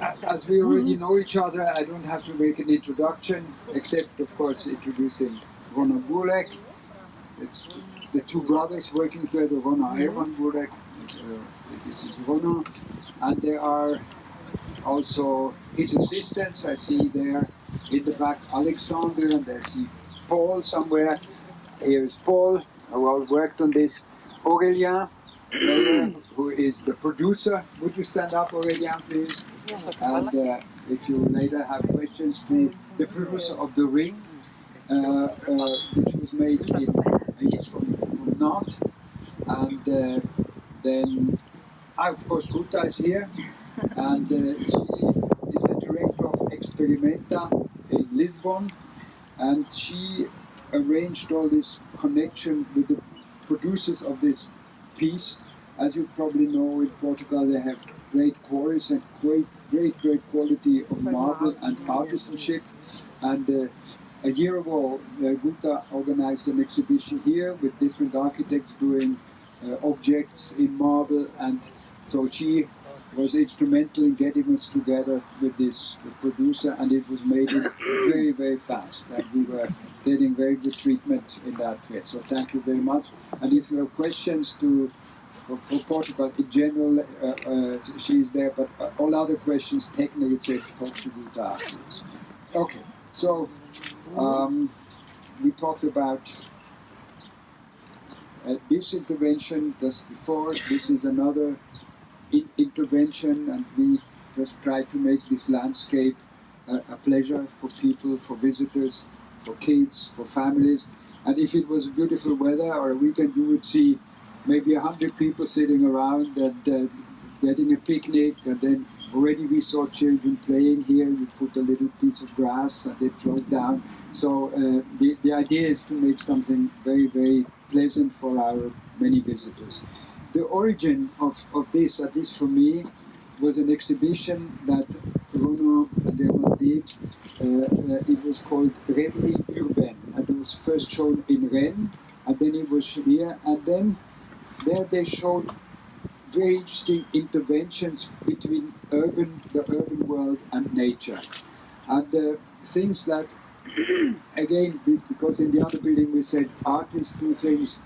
As we already know each other, I don't have to make an introduction, except, of course, introducing Ronan Bouroullec. It's the two brothers working together, Ronan and Erwan Bouroullec. This is Ronan. And there are also his assistants. I see there in the back Alexander, and I see Paul somewhere. Here is Paul, who all worked on this. Aurélien, who is the producer. Would you stand up, Aurélien, please? Yes, And if you later have questions, to the producer of The Ring, which was made in, he's from Nantes. And then, of course, Ruta is here, and she is the director of Experimenta in Lisbon, and she arranged all this connection with the producers of this piece. As you probably know, in Portugal they have great quarries and great quality of marble and artisanship. And a year ago, Guta organized an exhibition here with different architects doing objects in marble, and so she was instrumental in getting us together with this producer, and it was made very, very fast, and we were getting very good treatment in that way. So thank you very much. And if you have questions for Portugal in general, she is there, but all other questions, technically, talk to Guta afterwards. Okay, so we talked about this intervention just before. This is another intervention, and we just try to make this landscape a pleasure for people, for visitors, for kids, for families. And if it was beautiful weather or a weekend, you would see maybe 100 people sitting around and getting a picnic, and then already we saw children playing here. You put a little piece of grass and it flows down. So the idea is to make something very, very pleasant for our many visitors. The origin of this, at least for me, was an exhibition that Ronan and Erwan did. It was called Rêverie Urbaine, and it was first shown in Rennes, and then it was here, and then there they showed very interesting interventions between the urban world and nature. And things that, again, because in the other building we said artists do things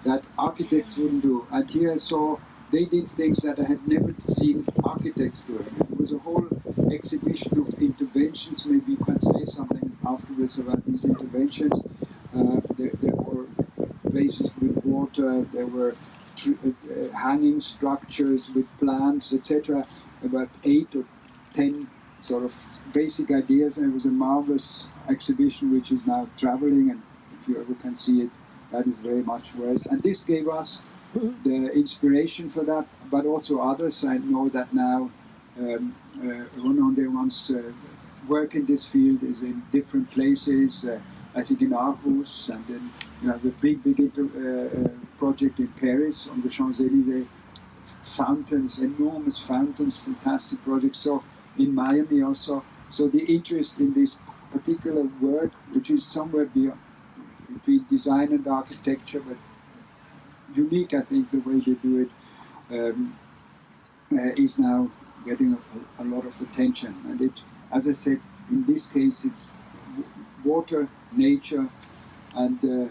that architects wouldn't do. And here I saw they did things that I had never seen architects doing. It was a whole exhibition of interventions. Maybe you can say something afterwards about these interventions. There were places with water, there were hanging structures with plants, etc. About 8 or 10 sort of basic ideas, and it was a marvelous exhibition which is now traveling, and if you ever can see it, that is very much worth. And this gave us the inspiration for that, but also others. I know that now Ronan Erwan's work in this field is in different places. I think in Aarhus, and then you have a big project in Paris on the Champs-Élysées. Fountains, enormous fountains, fantastic projects. So in Miami also. So the interest in this particular work, which is somewhere between design and architecture, but unique, I think, the way they do it, is now getting a lot of attention. And it, as I said, in this case, it's water, nature, and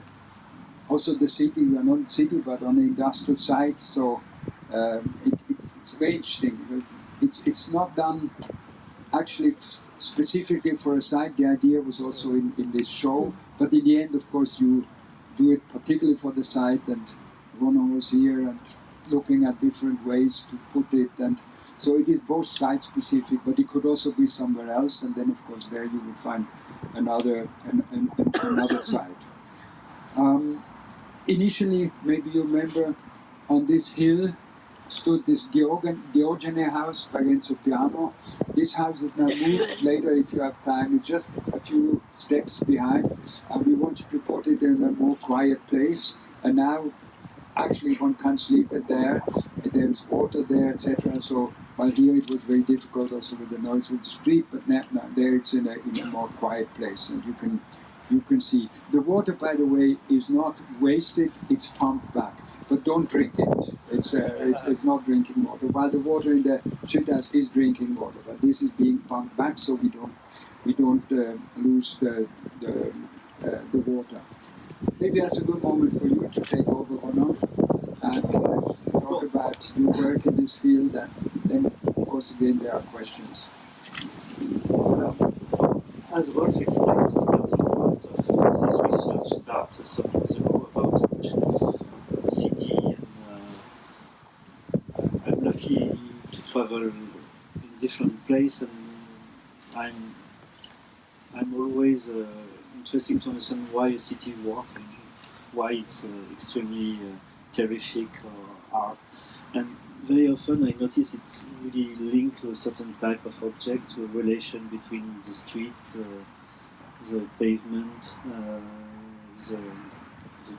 also the city. We are not in the city, but on the industrial site. So it's very interesting because it's not done actually specifically for a site. The idea was also in this show, but in the end, of course, you do it particularly for the site, and Ronan was here and looking at different ways to put it, and so it is both site specific, but it could also be somewhere else, and then of course there you would find another site. Initially, maybe you remember, on this hill stood this Diogene house, Parenzo Piano. This house is now moved later, if you have time. It's just a few steps behind, and we wanted to put it in a more quiet place. And now, actually, one can sleep in there. There's water there, etc. So, while here it was very difficult also with the noise of the street, but now there it's in a more quiet place, and you can see. The water, by the way, is not wasted, it's pumped back. but don't drink it. It's not drinking water. While the water in the shithouse is drinking water, but this is being pumped back so we don't lose the water. Maybe that's a good moment for you to take over, Ronan, and talk about your work in this field. And then, of course, again there are questions. As Rolf explained, the starting point of this research started some years ago about the question of city, and I'm lucky to travel in different places, and I'm always interested to understand why a city works and why it's extremely terrific or art. And very often I notice it's really linked to a certain type of object, to a relation between the street, the pavement, the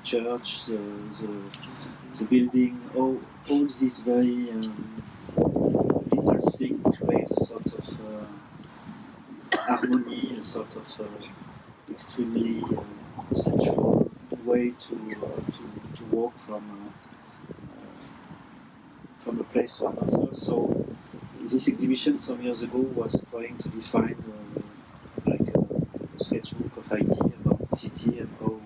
church, the building. All these very little things create a sort of harmony, a sort of extremely sensual way to walk from a place to another. So this exhibition some years ago was trying to define like a sketchbook of idea about city and how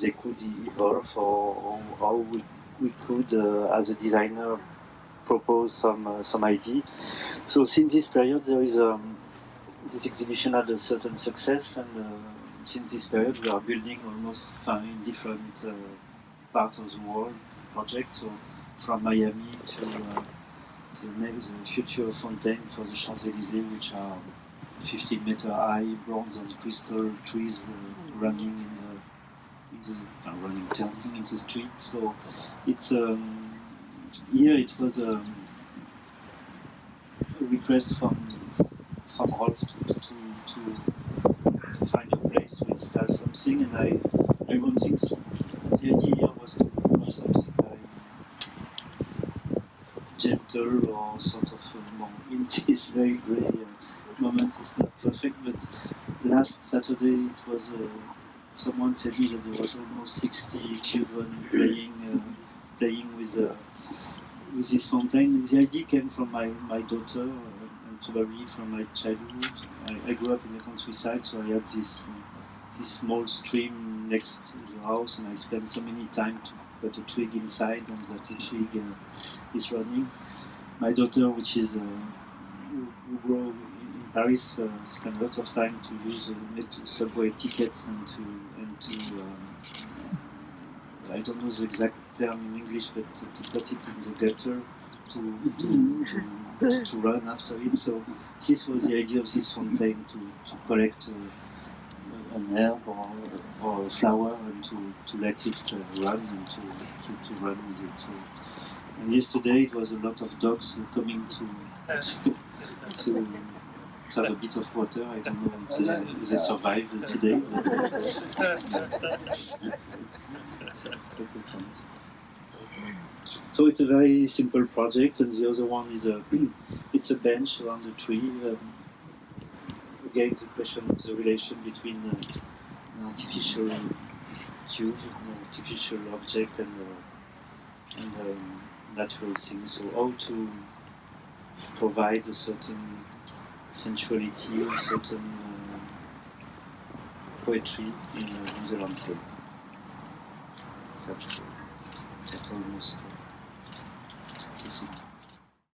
they could evolve, or how we could, as a designer, propose some idea. So since this period, there is this exhibition had a certain success, and since this period, we are building almost in different parts of the world project. So from Miami to the future Fontaine for the Champs-Élysées, which are 15-meter high bronze and crystal trees running turning in the street. So it's here it was a request from Rolf to find a place to install something, and I wanted the idea here was to have something very gentle, or sort of more in this very grey moment. It's not perfect, but last Saturday it was someone said me that there was almost 60 children playing with this fountain. The idea came from my daughter, and probably from my childhood. I grew up in the countryside, so I had this small stream next to the house, and I spent so many time to put a twig inside, and that the twig is running. My daughter, which is who grew in Paris, spent a lot of time to use subway tickets and to I don't know the exact term in English, but to put it in the gutter to run after it. So this was the idea of this fountain, to collect an herb or a flower, and to let it run, and to run with it. So, and yesterday it was a lot of dogs coming to have a bit of water. I don't know if they survived today. But, that's a point. So it's a very simple project, and the other one is it's a bench around a tree. Again, the question of the relation between an artificial tube, an artificial object, and natural thing. So how to provide a certain sensuality, a certain poetry in the landscape. That's almost the thing.